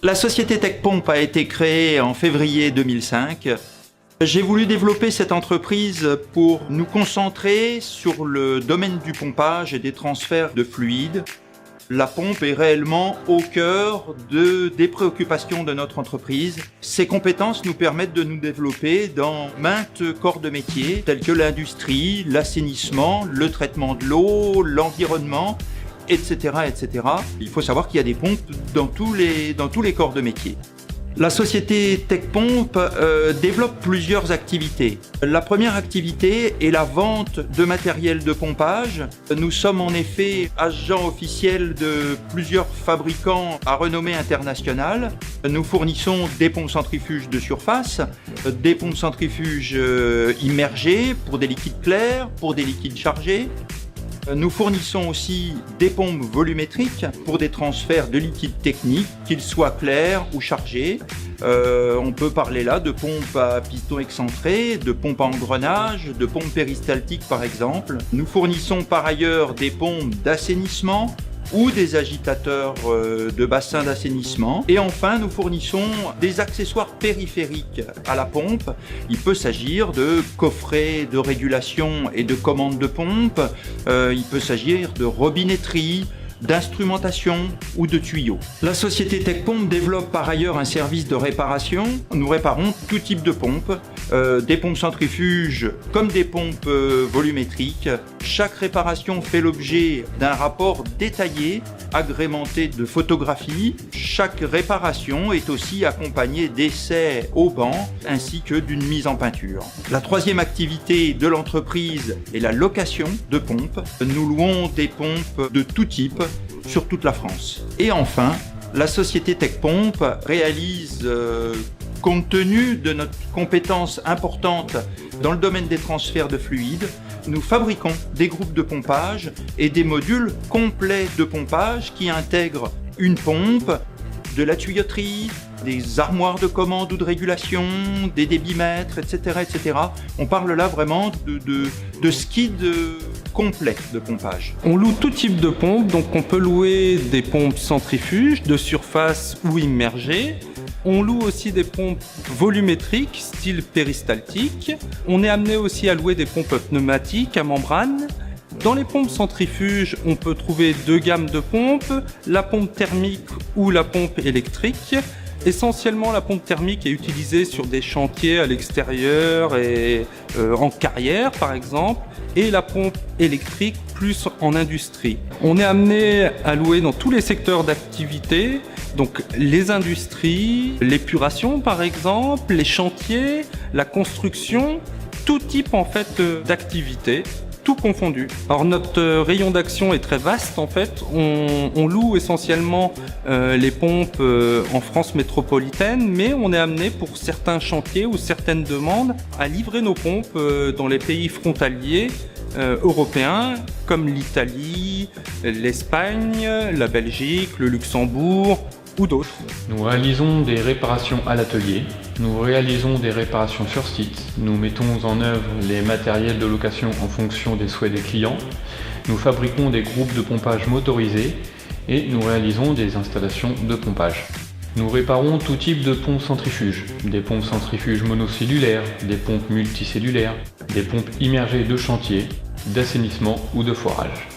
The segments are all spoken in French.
La société TechPomp a été créée en février 2005. J'ai voulu développer cette entreprise pour nous concentrer sur le domaine du pompage et des transferts de fluides. La pompe est réellement au cœur des préoccupations de notre entreprise. Ces compétences nous permettent de nous développer dans maintes corps de métier, tels que l'industrie, l'assainissement, le traitement de l'eau, l'environnement, etc., etc. Il faut savoir qu'il y a des pompes dans tous les corps de métier. La société TechPomp développe plusieurs activités. La première activité est la vente de matériel de pompage. Nous sommes en effet agents officiels de plusieurs fabricants à renommée internationale. Nous fournissons des pompes centrifuges de surface, des pompes centrifuges immergées pour des liquides clairs, pour des liquides chargés. Nous fournissons aussi des pompes volumétriques pour des transferts de liquides techniques, qu'ils soient clairs ou chargés. On peut parler là de pompes à piston excentré, de pompes à engrenage, de pompes péristaltiques par exemple. Nous fournissons par ailleurs des pompes d'assainissement ou des agitateurs de bassins d'assainissement. Et enfin, nous fournissons des accessoires périphériques à la pompe. Il peut s'agir de coffrets de régulation et de commande de pompe. Il peut s'agir de robinetterie, d'instrumentation ou de tuyaux. La société TechPomp développe par ailleurs un service de réparation. Nous réparons tout type de pompes, des pompes centrifuges comme des pompes volumétriques. Chaque réparation fait l'objet d'un rapport détaillé, agrémenté de photographies. Chaque réparation est aussi accompagnée d'essais au banc ainsi que d'une mise en peinture. La troisième activité de l'entreprise est la location de pompes. Nous louons des pompes de tout type sur toute la France. Et enfin, la société TechPomp réalise, compte tenu de notre compétence importante dans le domaine des transferts de fluides, nous fabriquons des groupes de pompage et des modules complets de pompage qui intègrent une pompe, de la tuyauterie, des armoires de commande ou de régulation, des débitmètres, etc., etc. On parle là vraiment de skid complet de pompage. On loue tout type de pompes, donc on peut louer des pompes centrifuges, de surface ou immergées. On loue aussi des pompes volumétriques, style péristaltique. On est amené aussi à louer des pompes pneumatiques à membrane. Dans les pompes centrifuges, on peut trouver deux gammes de pompes, la pompe thermique ou la pompe électrique. Essentiellement, la pompe thermique est utilisée sur des chantiers à l'extérieur et en carrière par exemple, et la pompe électrique plus en industrie. On est amené à louer dans tous les secteurs d'activité, donc les industries, l'épuration par exemple, les chantiers, la construction, tout type en fait d'activité. Tout confondu. Alors notre rayon d'action est très vaste en fait. On loue essentiellement les pompes en France métropolitaine, mais on est amené pour certains chantiers ou certaines demandes à livrer nos pompes dans les pays frontaliers européens comme l'Italie, l'Espagne, la Belgique, le Luxembourg ou d'autres. Nous réalisons des réparations à l'atelier, nous réalisons des réparations sur site, nous mettons en œuvre les matériels de location en fonction des souhaits des clients, nous fabriquons des groupes de pompage motorisés et nous réalisons des installations de pompage. Nous réparons tout type de pompes centrifuges, des pompes centrifuges monocellulaires, des pompes multicellulaires, des pompes immergées de chantier, d'assainissement ou de forage.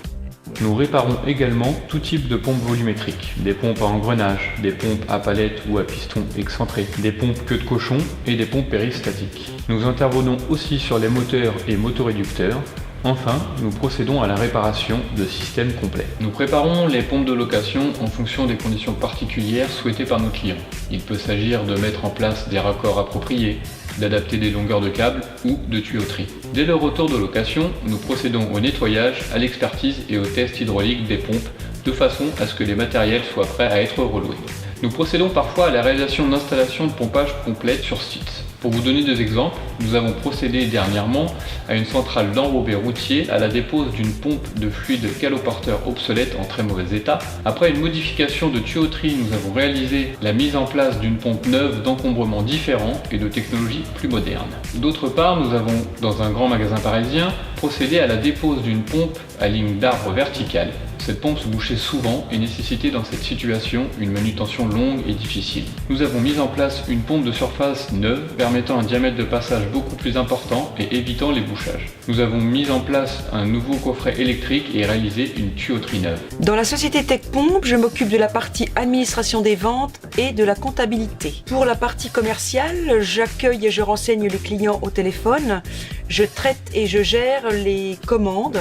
Nous réparons également tout type de pompes volumétriques, des pompes à engrenage, des pompes à palette ou à piston excentré, des pompes queue de cochon et des pompes péristatiques. Nous intervenons aussi sur les moteurs et motoréducteurs. Enfin, nous procédons à la réparation de systèmes complets. Nous préparons les pompes de location en fonction des conditions particulières souhaitées par nos clients. Il peut s'agir de mettre en place des raccords appropriés, d'adapter des longueurs de câbles ou de tuyauterie. Dès leur retour de location, nous procédons au nettoyage, à l'expertise et au test hydraulique des pompes de façon à ce que les matériels soient prêts à être reloués. Nous procédons parfois à la réalisation d'installations de pompage complètes sur site. Pour vous donner des exemples, nous avons procédé dernièrement à une centrale d'enrobé routier à la dépose d'une pompe de fluide caloporteur obsolète en très mauvais état. Après une modification de tuyauterie, nous avons réalisé la mise en place d'une pompe neuve d'encombrement différent et de technologie plus moderne. D'autre part, nous avons, dans un grand magasin parisien, procédé à la dépose d'une pompe à ligne d'arbre verticale. Cette pompe se bouchait souvent et nécessitait dans cette situation une manutention longue et difficile. Nous avons mis en place une pompe de surface neuve permettant un diamètre de passage beaucoup plus important et évitant les bouchages. Nous avons mis en place un nouveau coffret électrique et réalisé une tuyauterie neuve. Dans la société TechPompe, je m'occupe de la partie administration des ventes et de la comptabilité. Pour la partie commerciale, j'accueille et je renseigne les clients au téléphone. Je traite et je gère les commandes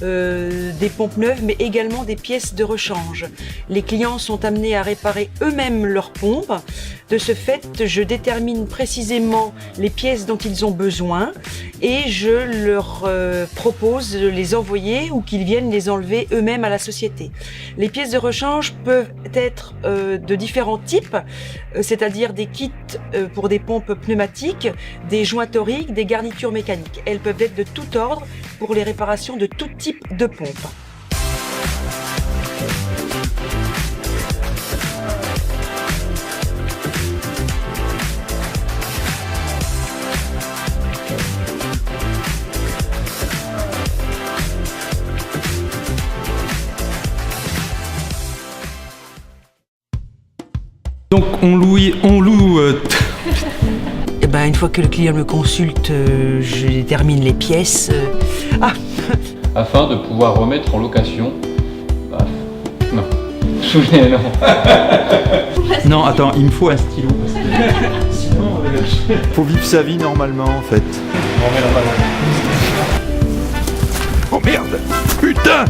des pompes neuves, mais également des pièces de rechange. Les clients sont amenés à réparer eux-mêmes leurs pompes. De ce fait, je détermine précisément les pièces dont ils ont besoin et je leur propose de les envoyer ou qu'ils viennent les enlever eux-mêmes à la société. Les pièces de rechange peuvent être de différents types, c'est-à-dire des kits pour des pompes pneumatiques, des jointoriques, des garnitures mécaniques. Elles peuvent être de tout ordre pour les réparations de tout type de pompe. Donc on loue Et ben, une fois que le client me consulte, je détermine les pièces. Afin de pouvoir remettre en location... non. Non. Non, attends, il me faut un stylo. Sinon, faut vivre sa vie normalement en fait. On remet la balle. Oh merde! Putain!